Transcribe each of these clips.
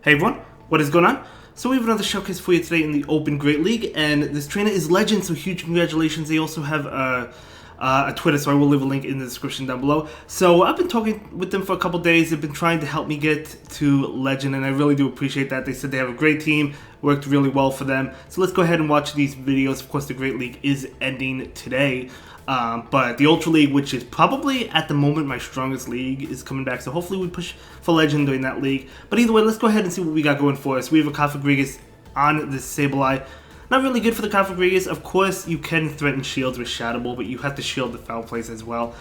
Hey everyone, what is going on? So we have another showcase for you today in the Open Great League, and this trainer is Legend, so huge congratulations. They also have a Twitter, so I will leave a link in the description down below. So I've been talking with them for a couple days. They've been trying to help me get to Legend, and I really do appreciate that. They said they have a great team, worked really well for them. So let's go ahead and watch these videos. Of course, the Great League is ending today. But the Ultra League, which is probably at the moment my strongest league, is coming back. So hopefully we push for Legend during that league. But either way, let's go ahead and see what we got going for us. We have a Cofagrigus on the Sableye. Not really good for the Cofagrigus. Of course, you can threaten shields with Shadow Ball, but you have to shield the foul plays as well.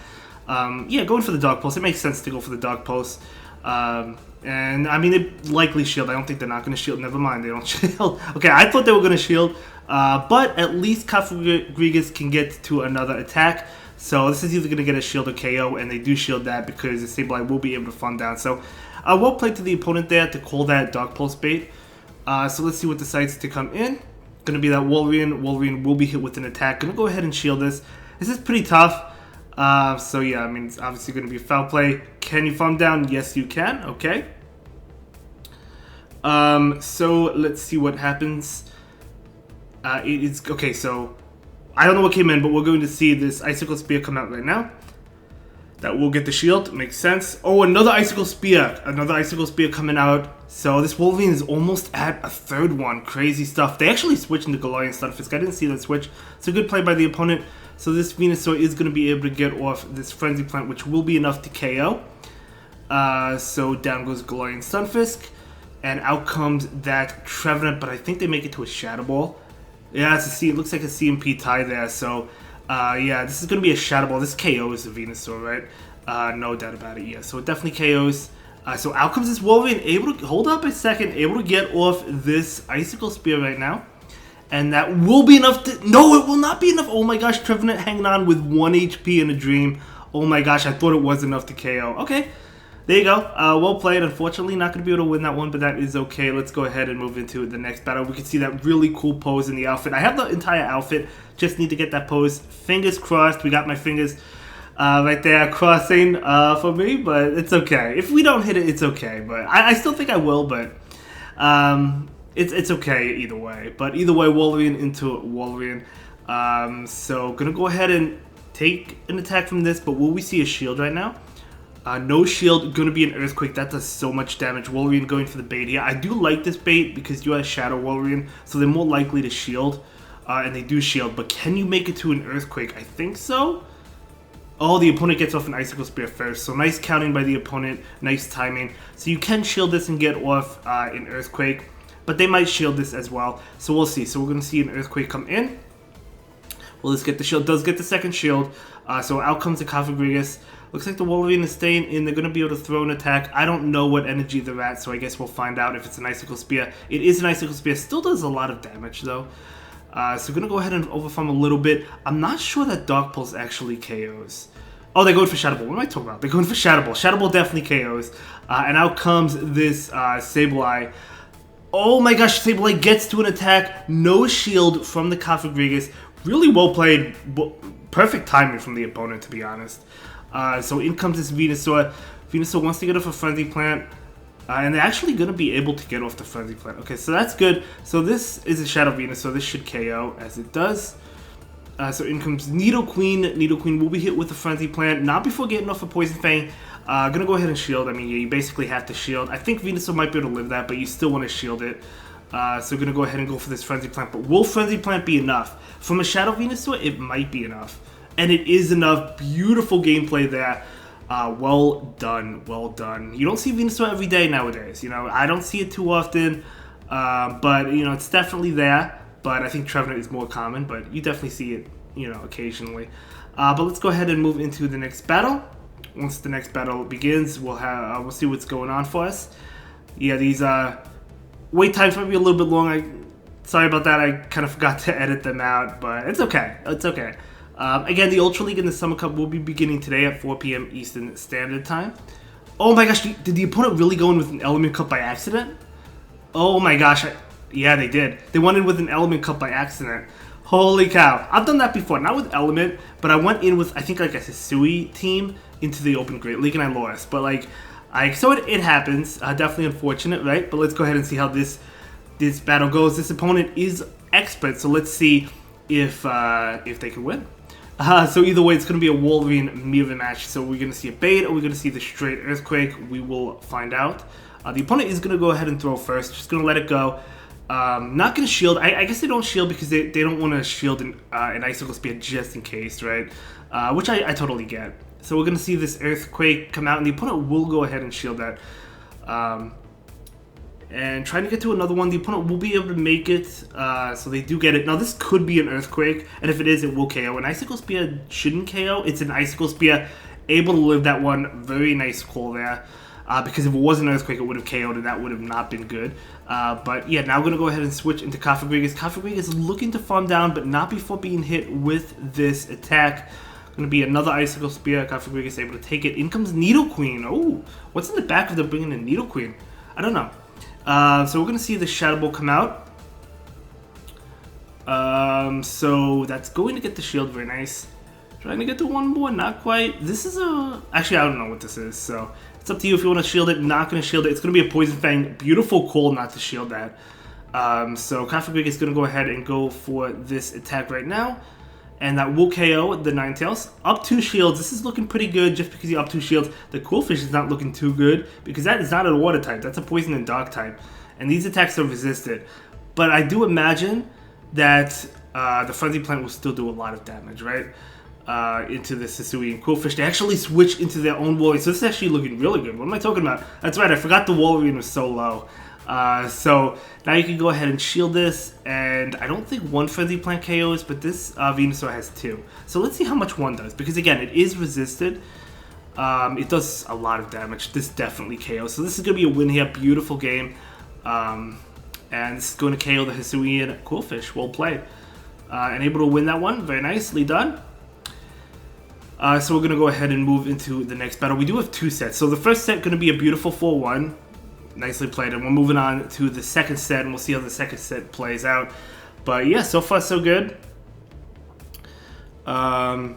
Yeah, going for the Dog Pulse. It makes sense to go for the Dog Pulse. And I mean, they likely shield. I don't think they're not going to shield. Never mind, they don't shield. Okay, I thought they were going to shield. But at least Cofagrigus can get to another attack. So this is either going to get a shield or KO, and they do shield that because the Sableye will be able to farm down. So well played to the opponent there to call that Dark Pulse bait. So let's see what decides to come in. Going to be that Wolverine. Wolverine will be hit with an attack. Going to go ahead and shield this. This is pretty tough. So yeah, I mean, it's obviously going to be a foul play. Can you farm down? Yes, you can. Okay. So let's see what happens. It's okay, so I don't know what came in, but we're going to see this Icicle Spear come out right now. That will get the shield, makes sense. Oh, another Icicle Spear coming out. So this Wolverine is almost at a third one. Crazy stuff. They actually switched into Galarian Stunfisk. I didn't see that switch. It's a good play by the opponent. So this Venusaur is going to be able to get off this Frenzy Plant, which will be enough to KO. So down goes Galarian Stunfisk. And out comes that Trevenant, but I think they make it to a Shadow Ball. Yeah, it looks like a CMP tie there, so yeah, this is going to be a Shadow Ball. This KOs the Venusaur, right? No doubt about it, yeah. So it definitely KOs. So out comes this Wolverine, able to, hold up a second, able to get off this Icicle Spear right now. And that will be enough to, no, it will not be enough. Oh my gosh, Trevenant hanging on with 1 HP in a dream. Oh my gosh, I thought it was enough to KO. Okay. There you go. Well played. Unfortunately, not going to be able to win that one, but that is okay. Let's go ahead and move into the next battle. We can see that really cool pose in the outfit. I have the entire outfit. Just need to get that pose. Fingers crossed. We got my fingers right there crossing for me, but it's okay. If we don't hit it, it's okay. But I still think I will, but it's okay either way. But either way, Wolverine into Wolverine. So going to go ahead and take an attack from this, but will we see a shield right now? No shield, going to be an Earthquake. That does so much damage. Wolverine going for the bait here. I do like this bait because you have Shadow Wolverine, so they're more likely to shield. And they do shield, but can you make it to an Earthquake? I think so. Oh, the opponent gets off an Icicle Spear first. So nice counting by the opponent. Nice timing. So you can shield this and get off an Earthquake, but they might shield this as well. So we'll see. So we're going to see an Earthquake come in. Well, let's get the shield. Does get the second shield. So out comes the Cofagrigus. Looks like the Wolverine is staying in. They're going to be able to throw an attack. I don't know what energy they're at, so I guess we'll find out if it's an Icicle Spear. It is an Icicle Spear. Still does a lot of damage, though. So we're going to go ahead and overfarm a little bit. I'm not sure that Dark Pulse actually KOs. Oh, they're going for Shadow Ball. What am I talking about? They're going for Shadow Ball. Shadow Ball definitely KOs. And out comes this Sableye. Oh my gosh, Sableye gets to an attack. No shield from the Cofagrigus. Really well played. Perfect timing from the opponent, to be honest. So in comes this Venusaur. Venusaur wants to get off a Frenzy Plant. And they're actually going to be able to get off the Frenzy Plant. Okay, so that's good. So this is a Shadow Venusaur. This should KO, as it does. So in comes Nidoqueen. Nidoqueen will be hit with the Frenzy Plant. Not before getting off a Poison Fang. Gonna go ahead and shield. I mean, yeah, you basically have to shield. I think Venusaur might be able to live that, but you still want to shield it. So gonna go ahead and go for this Frenzy Plant. But will Frenzy Plant be enough? From a Shadow Venusaur, it might be enough. And it is enough. Beautiful gameplay there. Well done. Well done. You don't see Venusaur every day nowadays. You know, I don't see it too often. But, you know, it's definitely there. But I think Trevenant is more common. But you definitely see it, you know, occasionally. But let's go ahead and move into the next battle. Once the next battle begins, we'll see what's going on for us. Yeah, these wait times might be a little bit long. Sorry about that. I kind of forgot to edit them out. But it's okay. It's okay. Again, the Ultra League and the Summer Cup will be beginning today at 4 p.m. Eastern Standard Time. Oh my gosh, did the opponent really go in with an Element Cup by accident? Oh my gosh, yeah, they did. They went in with an Element Cup by accident. Holy cow. I've done that before, not with Element, but I went in with, I think, like a Hisui team into the Open Great League, and I lost. But, like, So it happens. Definitely unfortunate, right? But let's go ahead and see how this battle goes. This opponent is expert, so let's see if they can win. So either way, it's going to be a Wolverine mirror match. So we're going to see a bait, or we're going to see the straight Earthquake. We will find out. The opponent is going to go ahead and throw first. Just going to let it go. Not going to shield. I guess they don't shield because they don't want to shield an Icicle Spear just in case, right? Which I totally get. So we're going to see this Earthquake come out, and the opponent will go ahead and shield that. And trying to get to another one, the opponent will be able to make it, so they do get it. Now this could be an Earthquake, and if it is, it will KO. An Icicle Spear shouldn't KO. It's an Icicle Spear, able to live that one. Very nice call there. Because if it was an Earthquake, it would have KO'd, and that would have not been good. But yeah, now we're going to go ahead and switch into Cofagrigus. Cofagrigus is looking to farm down, but not before being hit with this attack. Going to be another Icicle Spear. Cofagrigus able to take it. In comes Nidoqueen. Oh, what's in the back of them bringing in Nidoqueen? I don't know. So we're going to see the Shadow Ball come out. So that's going to get the shield. Very nice. Trying to get to one more. Not quite. This is a... Actually, I don't know what this is. So it's up to you if you want to shield it. Not going to shield it. It's going to be a Poison Fang. Beautiful call not to shield that. So Cofagrigus is going to go ahead and go for this attack right now. And that will KO the Ninetales. Up 2 shields. This is looking pretty good just because you up 2 shields. The Qwilfish is not looking too good because that is not a water type. That's a poison and dark type. And these attacks are resisted. But I do imagine that the Frenzy Plant will still do a lot of damage, right? Into the Hisuian Qwilfish. They actually switch into their own Wolverine. So this is actually looking really good. What am I talking about? That's right. I forgot the Wolverine was so low. So now you can go ahead and shield this, and I don't think one Frenzy Plant KOs, but this Venusaur has 2. So let's see how much one does, because again, it is resisted. It does a lot of damage. This definitely KOs. So this is going to be a win here. Beautiful game. And this is going to KO the Hisuian Qwilfish. Well played. And able to win that one. Very nicely done. So we're going to go ahead and move into the next battle. We do have 2 sets. So the first set going to be a beautiful 4-1. Nicely played, and we're moving on to the second set, and we'll see how the second set plays out. But yeah, so far so good. Yeah,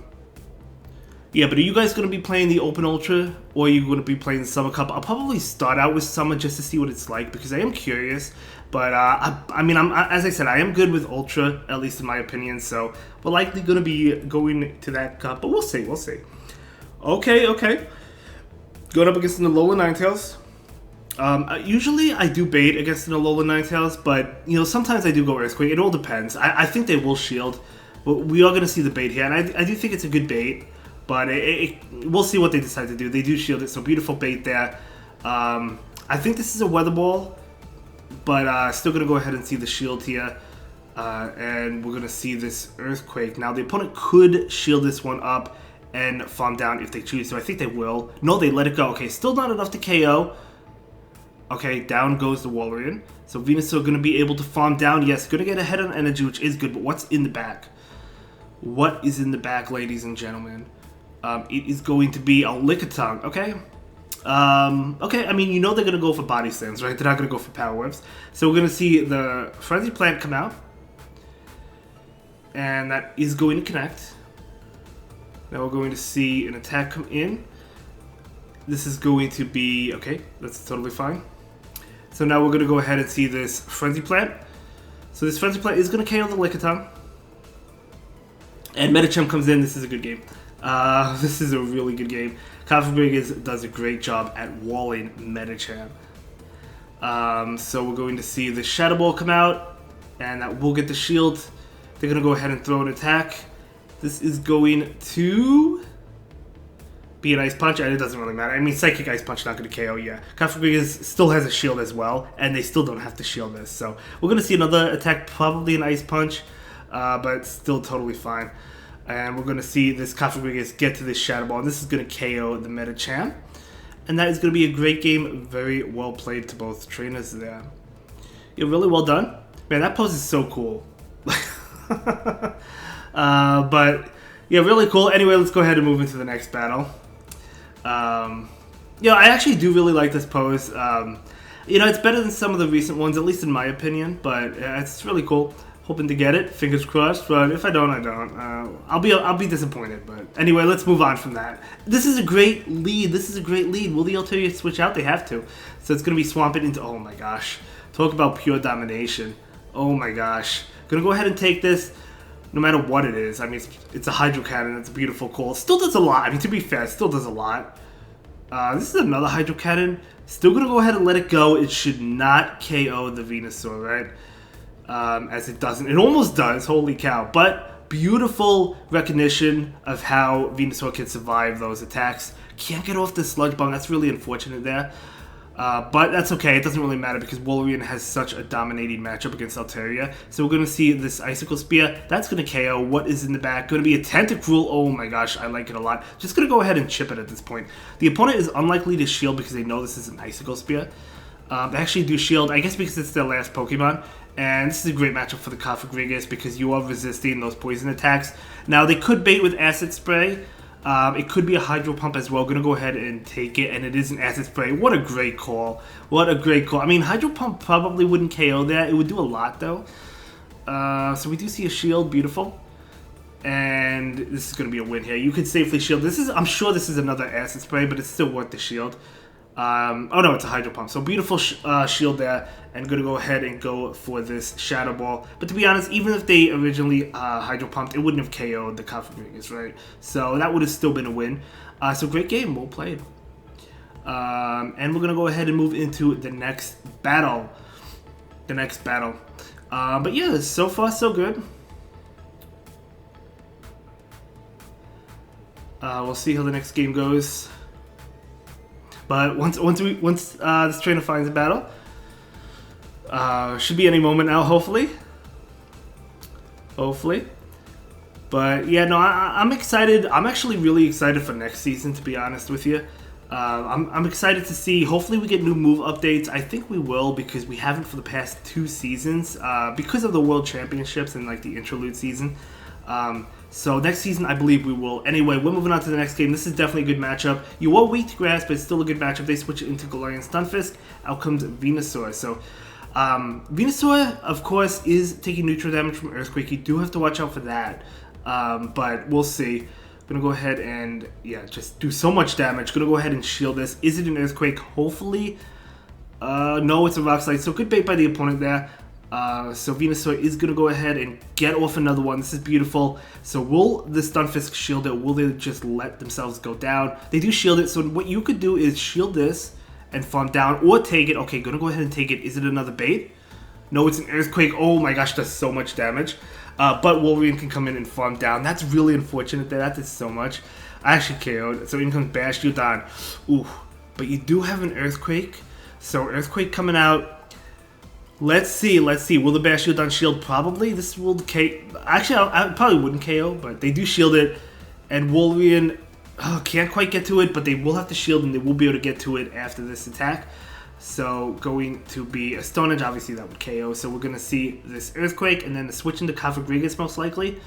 but are you guys going to be playing the Open Ultra, or are you going to be playing the Summer Cup? I'll probably start out with Summer just to see what it's like, because I am curious. But I mean, as I said, I am good with Ultra, at least in my opinion. So we're likely going to be going to that cup, but we'll see. We'll see. Okay. Going up against the Alola Ninetales. Usually I do bait against an Alola Ninetales, but you know, sometimes I do go Earthquake. It all depends. I think they will shield, but we are going to see the bait here, and I do think it's a good bait, but we'll see what they decide to do. They do shield it, so beautiful bait there. I think this is a Weather Ball, but still going to go ahead and see the shield here, and we're going to see this Earthquake. Now the opponent could shield this one up and farm down if they choose, so I think they will. No, they let it go. Okay, still not enough to KO. Okay, down goes the Wolverine. So Venusaur going to be able to farm down. Yes, going to get ahead on energy, which is good. But what's in the back? What is in the back, ladies and gentlemen? It is going to be a Lickitung, okay? Okay, I mean, you know they're going to go for Body Slams, right? They're not going to go for Power Whips. So we're going to see the Frenzy Plant come out. And that is going to connect. Now we're going to see an attack come in. This is going to be... Okay, that's totally fine. So now we're going to go ahead and see this Frenzy Plant. So this Frenzy Plant is going to KO the Lickitung. And Medicham comes in. This is a good game. This is a really good game. Cofagrigus does a great job at walling Medicham. So we're going to see the Shadow Ball come out. And that will get the shield. They're going to go ahead and throw an attack. This is going to... be an Ice Punch, and it doesn't really matter. I mean, Psychic Ice Punch not going to KO, yeah. Cofagrigus still has a shield as well, and they still don't have to shield this. So we're going to see another attack, probably an Ice Punch, but still totally fine. And we're going to see this Cofagrigus get to this Shadow Ball, and this is going to KO the Medicham. And that is going to be a great game. Very well played to both trainers there. Yeah, really well done. Man, that pose is so cool. But, yeah, really cool. Anyway, let's go ahead and move into the next battle. Yeah, I actually do really like this pose. You know, it's better than some of the recent ones, at least in my opinion, but it's really cool. Hoping to get it, fingers crossed. But if I don't, I don't. I'll be disappointed. But anyway, let's move on from that. This is a great lead. Will the Altaria switch out? They have to. So it's gonna be swamping into. Oh my gosh, talk about pure domination. Oh my gosh, gonna go ahead and take this. No matter what it is. I mean, it's a Hydro Cannon. It's a beautiful call. Still does a lot. I mean, to be fair, it still does a lot. This is another Hydro Cannon. Still going to go ahead and let it go. It should not KO the Venusaur, right? As it doesn't. It almost does. Holy cow. But beautiful recognition of how Venusaur can survive those attacks. Can't get off the Sludge Bomb. That's really unfortunate there. But that's okay, it doesn't really matter because Wolverine has such a dominating matchup against Altaria. So we're going to see this Icicle Spear. That's going to KO. What is in the back? Going to be a Tentacruel. Oh my gosh, I like it a lot. Just going to go ahead and chip it at this point. The opponent is unlikely to shield because they know this is an Icicle Spear. They actually do shield, I guess because it's their last Pokemon. And this is a great matchup for the Cofagrigus because you are resisting those poison attacks. Now, they could bait with Acid Spray. It could be a Hydro Pump as well. Going to go ahead and take it, and it is an Acid Spray. What a great call. What a great call. I mean, Hydro Pump probably wouldn't KO that. It would do a lot, though. So we do see a shield. Beautiful. And this is going to be a win here. You could safely shield. I'm sure this is another Acid Spray, but it's still worth the shield. Oh no, it's a Hydro Pump. So beautiful shield there, and going to go ahead and go for this Shadow Ball. But to be honest, even if they originally Hydro Pumped, it wouldn't have KO'd the Cofagrigus, right? So that would have still been a win. So great game, well played. And we're going to go ahead and move into the next battle. But yeah, so far so good. We'll see how the next game goes. But once this trainer finds a battle, should be any moment now, hopefully. But yeah, no, I'm excited. I'm actually really excited for next season, to be honest with you. I'm excited to see. Hopefully, we get new move updates. I think we will because we haven't for the past 2 seasons because of the World Championships and like the interlude season. So next season, I believe we will. Anyway, we're moving on to the next game. This is definitely a good matchup. You are weak to grass, but it's still a good matchup. They switch it into Galarian Stunfisk. Out comes Venusaur. So Venusaur, of course, is taking neutral damage from Earthquake. You do have to watch out for that. But we'll see. I'm going to go ahead and, yeah, just do so much damage. Going to go ahead and shield this. Is it an Earthquake? Hopefully. No, it's a Rock Slide. So good bait by the opponent there. So Venusaur is going to go ahead and get off another one. This is beautiful. So will the Stunfisk shield it? Will they just let themselves go down? They do shield it. So what you could do is shield this and farm down or take it. Okay, going to go ahead and take it. Is it another bait? No, it's an Earthquake. Oh my gosh, does so much damage. But Wolverine can come in and farm down. That's really unfortunate there. That did so much. I actually KO'd. So in comes Bastion. Ooh, but you do have an Earthquake. So Earthquake coming out. Let's see. Will the Bastion shield? Probably. This will KO. Actually, I probably wouldn't KO, but they do shield it. And Wolverine can't quite get to it, but they will have to shield and they will be able to get to it after this attack. So going to be a Stone Edge. Obviously, that would KO. So we're going to see this Earthquake and then the switch into Cofagrigus most likely.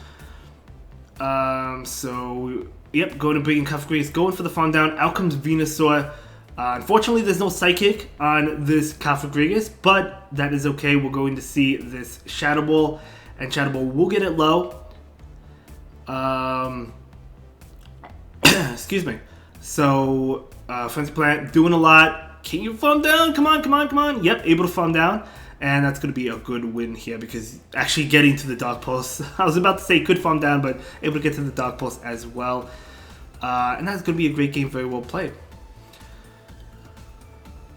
So, yep, going to bring in Cofagrigus. Going for the farm down. Out comes Venusaur. Unfortunately, there's no Psychic on this Cofagrigus, but that is okay. We're going to see this Shadow Ball, and Shadow Ball will get it low. Excuse me. So, Frenzy Plant doing a lot. Can you farm down? Come on. Yep, able to farm down. And that's going to be a good win here because actually getting to the Dark Pulse. I was about to say could farm down, but able to get to the Dark Pulse as well. And that's going to be a great game, very well played.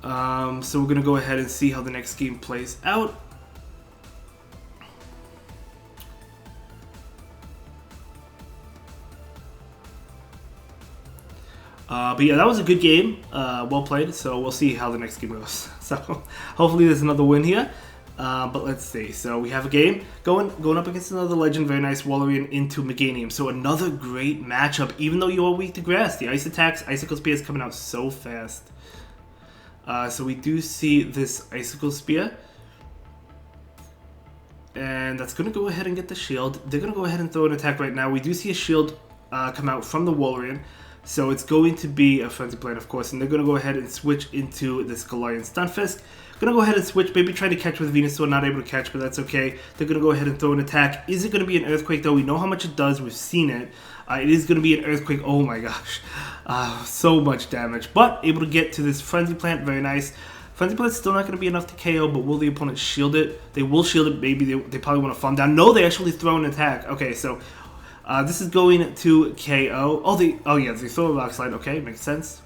So we're going to go ahead and see how the next game plays out. But yeah, that was a good game. Well played. So we'll see how the next game goes. So hopefully there's another win here. But let's see. So we have a game going up against another legend. Very nice. Wolverine into Meganium. So another great matchup. Even though you are weak to grass, the ice attacks, Icicle Spear is coming out so fast. So we do see this Icicle Spear. And that's going to go ahead and get the shield. They're going to go ahead and throw an attack right now. We do see a shield come out from the Wolverine. So it's going to be a Frenzy Plant, of course. And they're going to go ahead and switch into this Galarian Stunfisk. Gonna go ahead and switch, maybe try to catch with Venusaur, not able to catch, but that's okay. They're gonna go ahead and throw an attack. Is it gonna be an Earthquake though? We know how much it does, we've seen it. It is gonna be an Earthquake, oh my gosh. So much damage, but able to get to this Frenzy Plant, very nice. Frenzy Plant's still not gonna be enough to KO, but will the opponent shield it? They will shield it, maybe they probably wanna farm down. No, they actually throw an attack. Okay, so this is going to KO. Oh yeah, they throw a Rock Slide, okay, makes sense.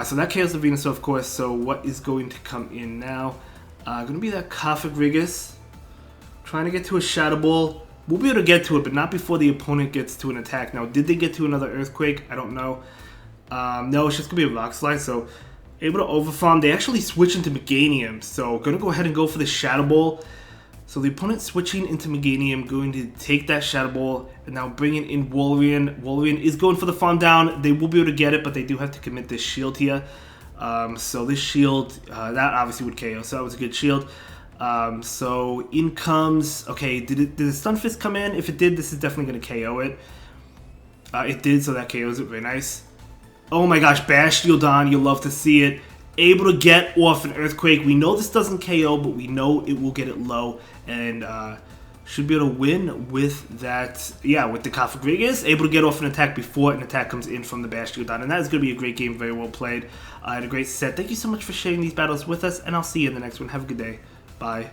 So that KOs the Venusaur, of course. So what is going to come in now? Going to be that Cofagrigus. Trying to get to a Shadow Ball. We'll be able to get to it, but not before the opponent gets to an attack. Now, did they get to another Earthquake? I don't know. No, it's just going to be a Rock Slide. So able to Overfarm. They actually switch into Meganium. So going to go ahead and go for the Shadow Ball. So the opponent switching into Meganium, going to take that Shadow Ball, and now bringing in Wolverine. Wolverine is going for the farm down. They will be able to get it, but they do have to commit this shield here. So this shield, that obviously would KO, so that was a good shield. So in comes, okay, did the Stunfisk come in? If it did, this is definitely going to KO it. It did, so that KOs it, very nice. Oh my gosh, Bastiodon, you'll love to see it. Able to get off an Earthquake. We know this doesn't KO, but we know it will get it low, and should be able to win with that. Yeah, with the Cofagrigus, able to get off an attack before an attack comes in from the Bastiodon, and that is going to be a great game, very well played, and a great set. Thank you so much for sharing these battles with us, and I'll see you in the next one. Have a good day. Bye.